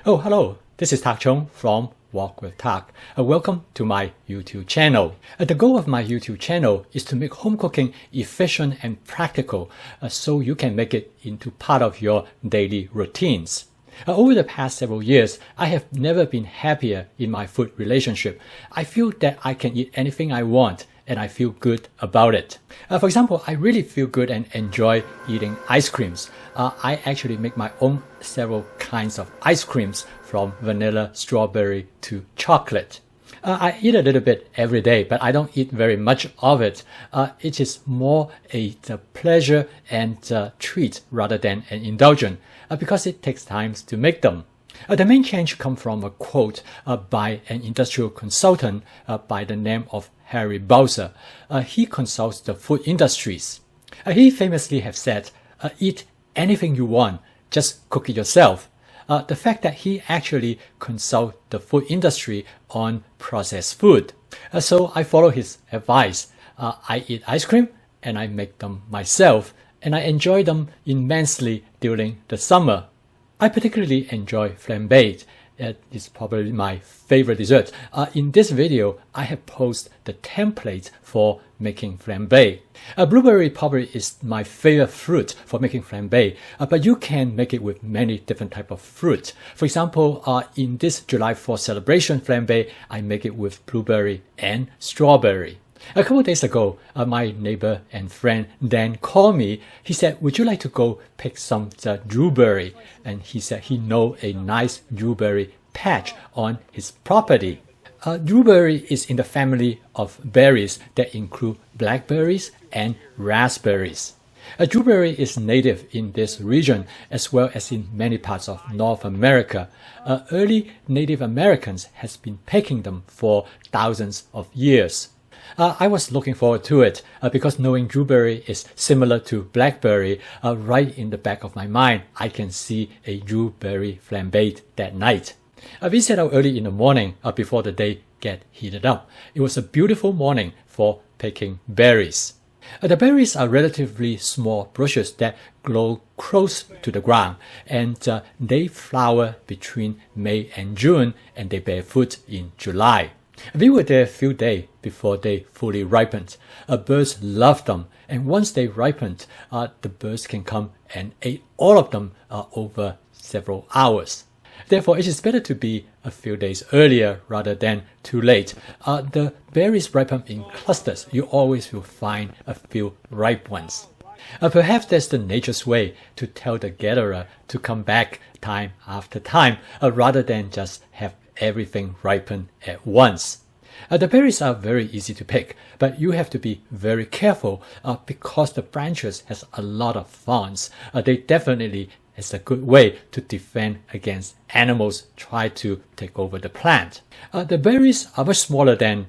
Oh, hello. This is Tak Chung from Walk with Tak. Welcome to my YouTube channel. The goal of my YouTube channel is to make home cooking efficient and practical so you can make it into part of your daily routines. Over the past several years, I have never been happier in my food relationship. I feel that I can eat anything I want and I feel good about it. For example, I really feel good and enjoy eating ice creams. I actually make my own several kinds of ice creams from vanilla, strawberry to chocolate. I eat a little bit every day, but I don't eat very much of it. It is more a pleasure and treat rather than an indulgence because it takes time to make them. The main change comes from a quote by an industrial consultant by the name of Harry Balzer. He consults the food industries. He famously has said, eat anything you want, just cook it yourself. The fact that he actually consults the food industry on processed food. So I follow his advice. I eat ice cream and I make them myself, and I enjoy them immensely during the summer. I particularly enjoy flambé. It's probably my favorite dessert. In this video, I have posted the template for making flambé. Blueberry probably is my favorite fruit for making flambé, but you can make it with many different types of fruit. For example, in this July 4th celebration flambé, I make it with blueberry and strawberry. A couple of days ago, my neighbor and friend Dan called me. He said, would you like to go pick some dewberry? And he said he knows a nice dewberry patch on his property. Dewberry is in the family of berries that include blackberries and raspberries. Dewberry is native in this region as well as in many parts of North America. Early Native Americans has been picking them for thousands of years. I was looking forward to it because knowing dewberry is similar to blackberry, right in the back of my mind, I can see a dewberry flambé that night. We set out early in the morning before the day get heated up. It was a beautiful morning for picking berries. The berries are relatively small bushes that grow close to the ground, and they flower between May and June, and they bear fruit in July. We were there a few days before they fully ripened. Birds love them, and once they ripened, the birds can come and eat all of them over several hours. Therefore, it is better to be a few days earlier rather than too late. The berries ripen in clusters. You always will find a few ripe ones. Perhaps that's the nature's way to tell the gatherer to come back time after time rather than just have everything ripen at once. The berries are very easy to pick, but you have to be very careful because the branches has a lot of thorns. They definitely is a good way to defend against animals try to take over the plant. The berries are much smaller than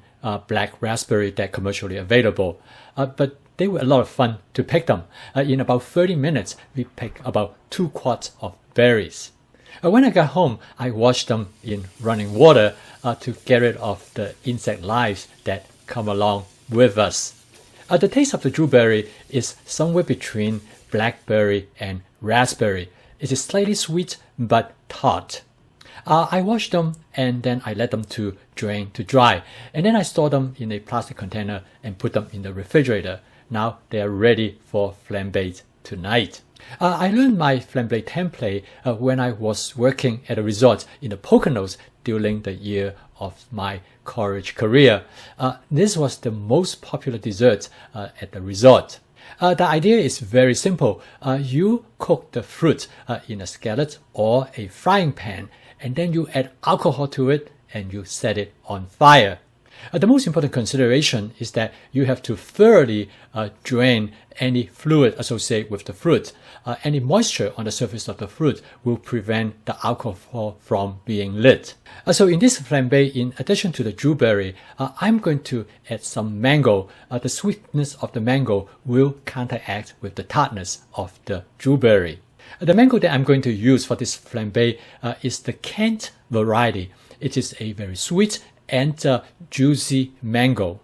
black raspberry that commercially available, but they were a lot of fun to pick them. In about 30 minutes, we picked about 2 quarts of berries. When I got home, I washed them in running water to get rid of the insect lives that come along with us. The taste of the dewberry is somewhere between blackberry and raspberry. It is slightly sweet but tart. I washed them and then I let them to drain to dry, and then I store them in a plastic container and put them in the refrigerator. Now they are ready for flambé tonight. I learned my flambé template when I was working at a resort in the Poconos during the year of my college career. This was the most popular dessert at the resort. The idea is very simple. You cook the fruit in a skillet or a frying pan, and then you add alcohol to it and you set it on fire. The most important consideration is that you have to thoroughly drain any fluid associated with the fruit. Any moisture on the surface of the fruit will prevent the alcohol from being lit. So in this flambé, in addition to the dewberry, I'm going to add some mango. The sweetness of the mango will counteract with the tartness of the dewberry. The mango that I'm going to use for this flambé is the Kent variety. It is a very sweet and juicy mango.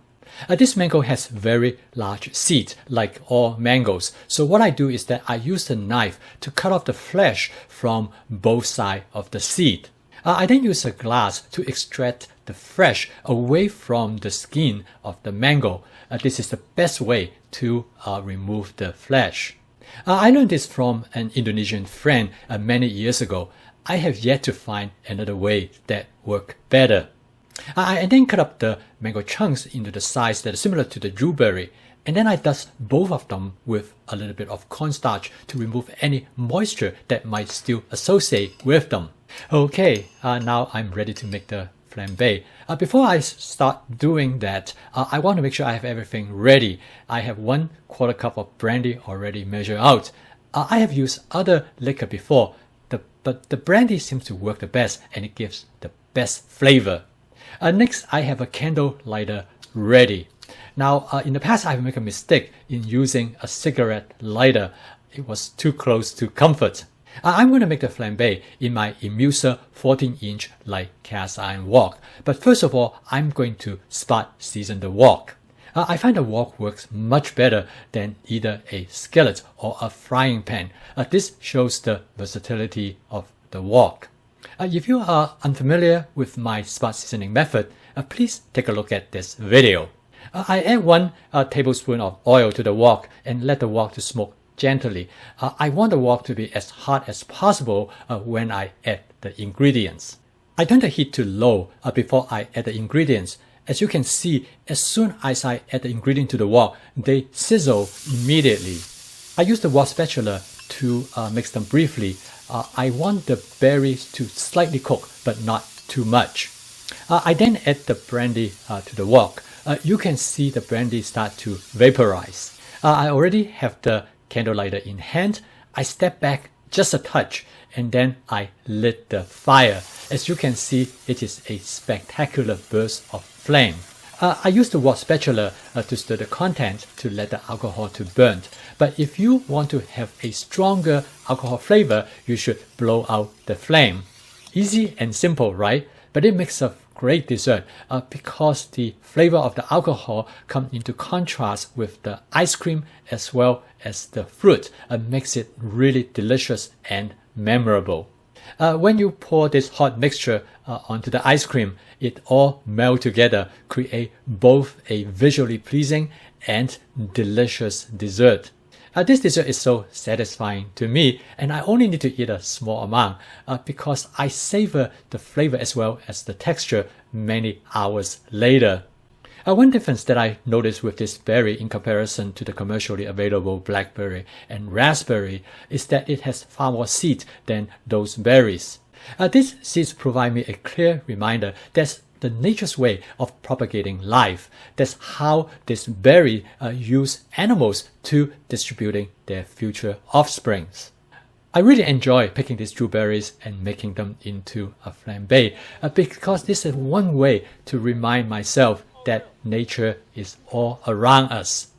This mango has very large seeds, like all mangoes. So what I do is that I use the knife to cut off the flesh from both sides of the seed. I then use a glass to extract the flesh away from the skin of the mango. This is the best way to remove the flesh. I learned this from an Indonesian friend many years ago. I have yet to find another way that works better. I then cut up the mango chunks into the size that is similar to the Dewberry, and then I dust both of them with a little bit of cornstarch to remove any moisture that might still associate with them. Okay, now I'm ready to make the flambé. Before I start doing that, I want to make sure I have everything ready. I have 1/4 cup of brandy already measured out. I have used other liquor before, but the brandy seems to work the best and it gives the best flavor. Next, I have a candle lighter ready. Now, in the past, I've made a mistake in using a cigarette lighter. It was too close to comfort. I'm going to make the flambé in my Imusa 14-inch light cast iron wok. But first of all, I'm going to spot season the wok. I find the wok works much better than either a skillet or a frying pan. This shows the versatility of the wok. If you are unfamiliar with my spot seasoning method, please take a look at this video. I add 1 tablespoon of oil to the wok and let the wok to smoke gently. I want the wok to be as hot as possible when I add the ingredients. I turn the heat to low before I add the ingredients. As you can see, as soon as I add the ingredient to the wok, they sizzle immediately. I use the wok spatula to mix them briefly. I want the berries to slightly cook, but not too much. I then add the brandy to the wok. You can see the brandy start to vaporize. I already have the candle lighter in hand. I step back just a touch and then I lit the fire. As you can see, it is a spectacular burst of flame. I use the wok spatula to stir the content to let the alcohol to burn. But if you want to have a stronger alcohol flavor, you should blow out the flame. Easy and simple, right? But it makes a great dessert because the flavor of the alcohol comes into contrast with the ice cream as well as the fruit. Makes it really delicious and memorable. When you pour this hot mixture onto the ice cream, it all melts together, create both a visually pleasing and delicious dessert. This dessert is so satisfying to me, and I only need to eat a small amount because I savor the flavor as well as the texture many hours later. One difference that I noticed with this berry in comparison to the commercially available blackberry and raspberry is that it has far more seeds than those berries. These seeds provide me a clear reminder that's the nature's way of propagating life. That's how this berry use animals to distributing their future offsprings. I really enjoy picking these dewberries and making them into a flambé because this is one way to remind myself that nature is all around us.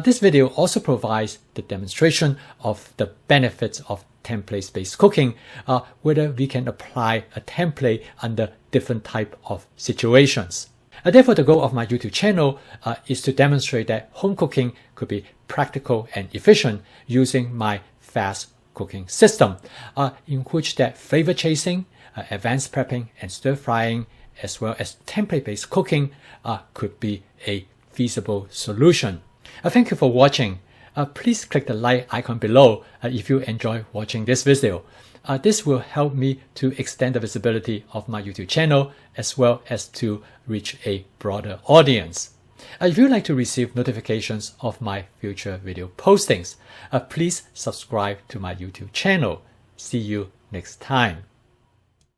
This video also provides the demonstration of the benefits of template-based cooking, whether we can apply a template under different type of situations. Therefore, the goal of my YouTube channel is to demonstrate that home cooking could be practical and efficient using my fast cooking system, in which that flavor chasing, advanced prepping, and stir frying, as well as template-based cooking could be a feasible solution. Thank you for watching. Please click the like icon below if you enjoy watching this video. This will help me to extend the visibility of my YouTube channel as well as to reach a broader audience. If you'd like to receive notifications of my future video postings, please subscribe to my YouTube channel. See you next time.